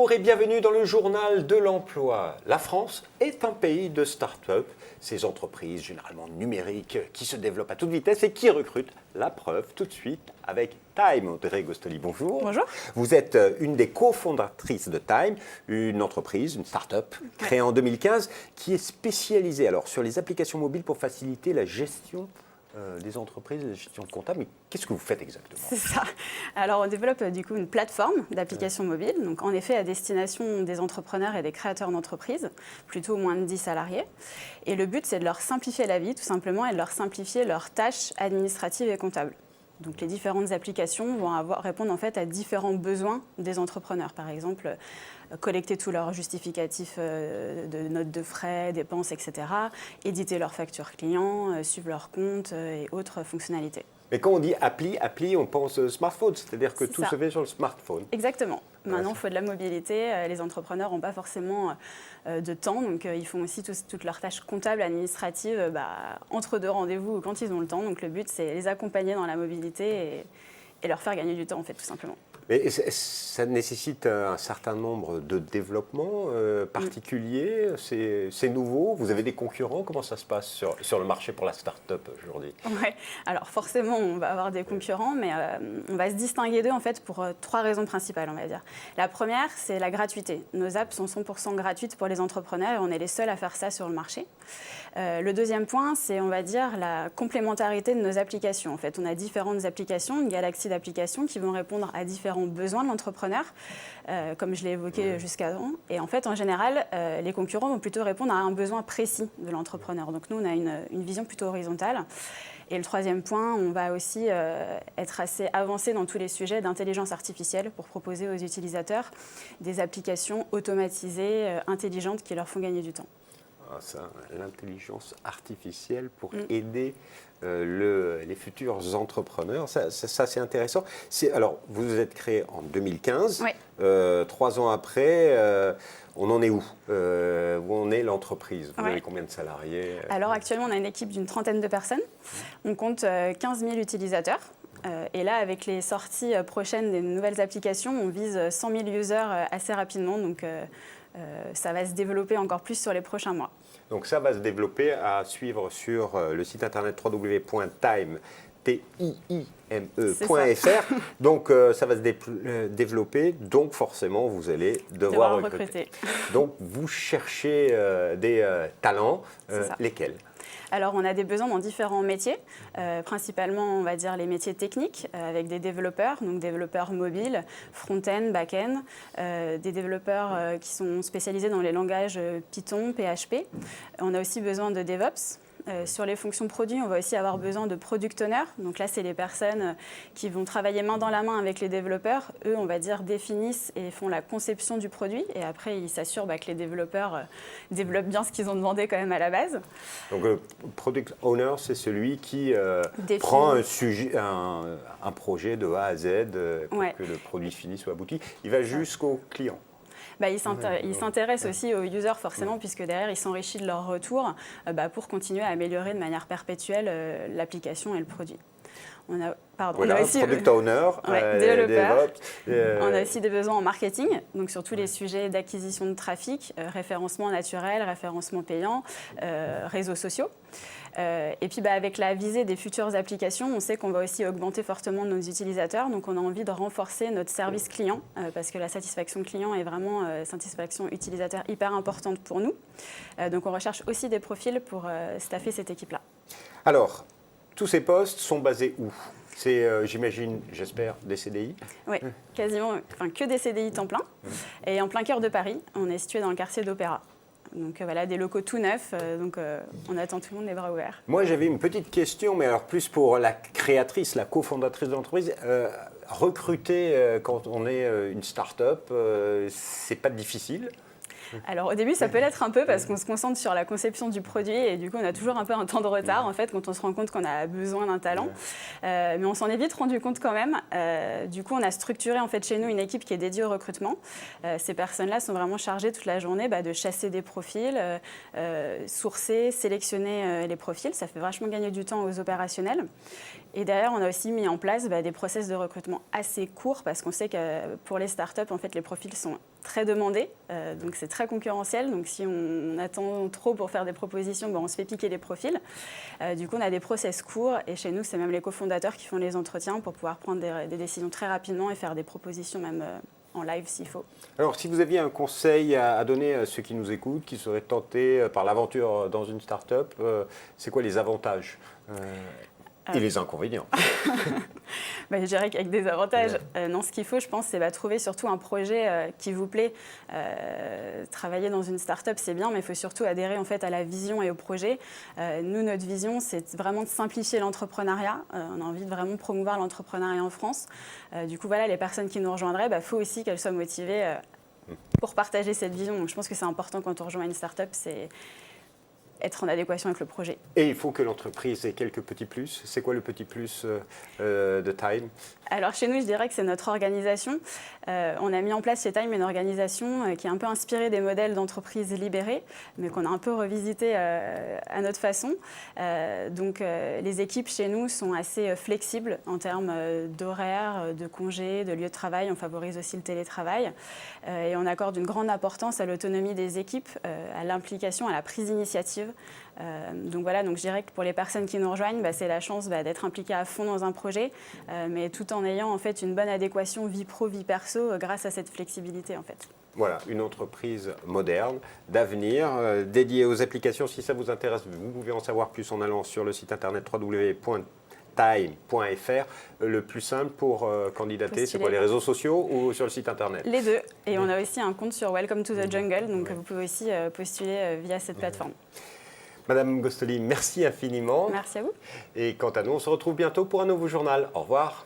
Bonjour et bienvenue dans le journal de l'emploi. La France est un pays de start-up, ces entreprises généralement numériques qui se développent à toute vitesse et qui recrutent. La preuve tout de suite avec Time. Audrey Gostoli, bonjour. Bonjour. Vous êtes une des cofondatrices de Time, une entreprise, une start-up créée en 2015 qui est spécialisée alors sur les applications mobiles pour faciliter la gestion des entreprises, la gestion comptable. Mais qu'est-ce que vous faites exactement ? C'est ça. Alors, on développe du coup une plateforme d'applications mobiles, donc en effet à destination des entrepreneurs et des créateurs d'entreprises, plutôt moins de 10 salariés. Et le but, c'est de leur simplifier la vie, tout simplement, et de leur simplifier leurs tâches administratives et comptables. Donc, les différentes applications vont répondre en fait à différents besoins des entrepreneurs. Par exemple, collecter tous leurs justificatifs de notes de frais, dépenses, etc. Éditer leurs factures clients, suivre leurs comptes et autres fonctionnalités. Mais quand on dit appli, on pense smartphone, c'est-à-dire que tout se fait sur le smartphone. Exactement. Maintenant, il faut de la mobilité. Les entrepreneurs n'ont pas forcément de temps, donc ils font aussi toutes leurs tâches comptables, administratives, entre deux rendez-vous ou quand ils ont le temps. Donc le but, c'est les accompagner dans la mobilité et leur faire gagner du temps, en fait, tout simplement. Mais ça nécessite un certain nombre de développements particuliers, c'est nouveau, vous avez des concurrents, comment ça se passe sur le marché pour la start-up aujourd'hui ? Ouais. Alors forcément, on va avoir des concurrents, mais on va se distinguer d'eux en fait pour trois raisons principales, on va dire. La première, c'est la gratuité. Nos apps sont 100% gratuites pour les entrepreneurs et on est les seuls à faire ça sur le marché. Le deuxième point, c'est, on va dire, la complémentarité de nos applications. En fait, on a différentes applications, une galaxie d'applications qui vont répondre à différents besoins de l'entrepreneur, comme je l'ai évoqué jusqu'avant. Et en fait, en général, les concurrents vont plutôt répondre à un besoin précis de l'entrepreneur. Donc nous, on a une vision plutôt horizontale. Et le troisième point, on va aussi être assez avancé dans tous les sujets d'intelligence artificielle pour proposer aux utilisateurs des applications automatisées, intelligentes qui leur font gagner du temps. Ah, ça, l'intelligence artificielle pour aider les futurs entrepreneurs, ça c'est intéressant. Alors, vous vous êtes créé en 2015, oui. 3 ans après, on en est où en est l'entreprise ? Vous avez combien de salariés ? Alors actuellement, on a une équipe d'une 30aine de personnes. On compte 15 000 utilisateurs. Et là, avec les sorties prochaines des nouvelles applications, on vise 100 000 users assez rapidement. Donc, ça va se développer encore plus sur les prochains mois. Donc ça va se développer à suivre sur le site internet www.time.fr. Donc ça va se développer, donc forcément vous allez devoir recruter. Donc vous cherchez des talents, lesquels ? Alors, on a des besoins dans différents métiers, principalement, on va dire, les métiers techniques, avec des développeurs, donc développeurs mobiles, front-end, back-end, des développeurs qui sont spécialisés dans les langages Python, PHP. On a aussi besoin de DevOps. Sur les fonctions produits, on va aussi avoir besoin de product owners. Donc là, c'est les personnes qui vont travailler main dans la main avec les développeurs. Eux, on va dire, définissent et font la conception du produit. Et après, ils s'assurent que les développeurs développent bien ce qu'ils ont demandé quand même à la base. Donc, product owner, c'est celui qui prend un projet de A à Z pour que le produit fini soit abouti. Il va jusqu'au client. Ils s'intéressent aussi aux users forcément, puisque derrière, ils s'enrichissent de leur retour pour continuer à améliorer de manière perpétuelle l'application et le produit. On a aussi product owner, développeur. On a aussi des besoins en marketing, donc sur tous les sujets d'acquisition de trafic, référencement naturel, référencement payant, réseaux sociaux. Et puis avec la visée des futures applications, on sait qu'on va aussi augmenter fortement nos utilisateurs. Donc on a envie de renforcer notre service client parce que la satisfaction client est vraiment satisfaction utilisateur hyper importante pour nous. Donc on recherche aussi des profils pour staffer cette équipe-là. Alors, tous ces postes sont basés où ? C'est, j'imagine, j'espère, des CDI ? Oui, quasiment, que des CDI temps plein. Et en plein cœur de Paris, on est situé dans le quartier d'Opéra. Donc voilà, des locaux tout neufs, on attend tout le monde les bras ouverts. Moi, j'avais une petite question, mais alors plus pour la créatrice, la cofondatrice de l'entreprise. Recruter quand on est une start-up, c'est pas difficile ? Alors au début, ça peut l'être un peu parce qu'on se concentre sur la conception du produit et du coup, on a toujours un peu un temps de retard en fait quand on se rend compte qu'on a besoin d'un talent. Mais on s'en est vite rendu compte quand même. Du coup, on a structuré en fait chez nous une équipe qui est dédiée au recrutement. Ces personnes-là sont vraiment chargées toute la journée de chasser des profils, sourcer, sélectionner les profils. Ça fait vachement gagner du temps aux opérationnels. Et derrière, on a aussi mis en place des process de recrutement assez courts parce qu'on sait que pour les startups, en fait, les profils sont très demandé, donc c'est très concurrentiel. Donc si on attend trop pour faire des propositions, on se fait piquer les profils. Du coup, on a des process courts et chez nous, c'est même les cofondateurs qui font les entretiens pour pouvoir prendre des décisions très rapidement et faire des propositions même en live s'il faut. Alors, si vous aviez un conseil à donner à ceux qui nous écoutent, qui seraient tentés par l'aventure dans une start-up, c'est quoi les avantages et les inconvénients? Je dirais qu'avec des avantages. Non, ce qu'il faut, je pense, c'est trouver surtout un projet qui vous plaît. Travailler dans une start-up, c'est bien, mais il faut surtout adhérer en fait à la vision et au projet. Nous, notre vision, c'est vraiment de simplifier l'entrepreneuriat. On a envie de vraiment promouvoir l'entrepreneuriat en France. Du coup, voilà, les personnes qui nous rejoindraient, il faut aussi qu'elles soient motivées pour partager cette vision. Donc, je pense que c'est important quand on rejoint une start-up, c'est être en adéquation avec le projet. Et il faut que l'entreprise ait quelques petits plus. C'est quoi le petit plus de Time? Alors chez nous, je dirais que c'est notre organisation. On a mis en place chez Time une organisation qui est un peu inspirée des modèles d'entreprises libérées, mais qu'on a un peu revisité à notre façon. Donc les équipes chez nous sont assez flexibles en termes d'horaires, de congés, de lieux de travail. On favorise aussi le télétravail. Et on accorde une grande importance à l'autonomie des équipes, à l'implication, à la prise d'initiative. Donc voilà, donc je dirais que pour les personnes qui nous rejoignent, c'est la chance d'être impliquées à fond dans un projet, mais tout en ayant en fait une bonne adéquation vie pro, vie perso grâce à cette flexibilité en fait. Voilà, une entreprise moderne, d'avenir, dédiée aux applications. Si ça vous intéresse, vous pouvez en savoir plus en allant sur le site internet www.time.fr. Le plus simple pour candidater, c'est quoi, les réseaux sociaux ou sur le site internet? Les deux. Et on a aussi un compte sur Welcome to the Jungle, donc vous pouvez aussi postuler via cette plateforme. Madame Gostoli, merci infiniment. Merci à vous. Et quant à nous, on se retrouve bientôt pour un nouveau journal. Au revoir.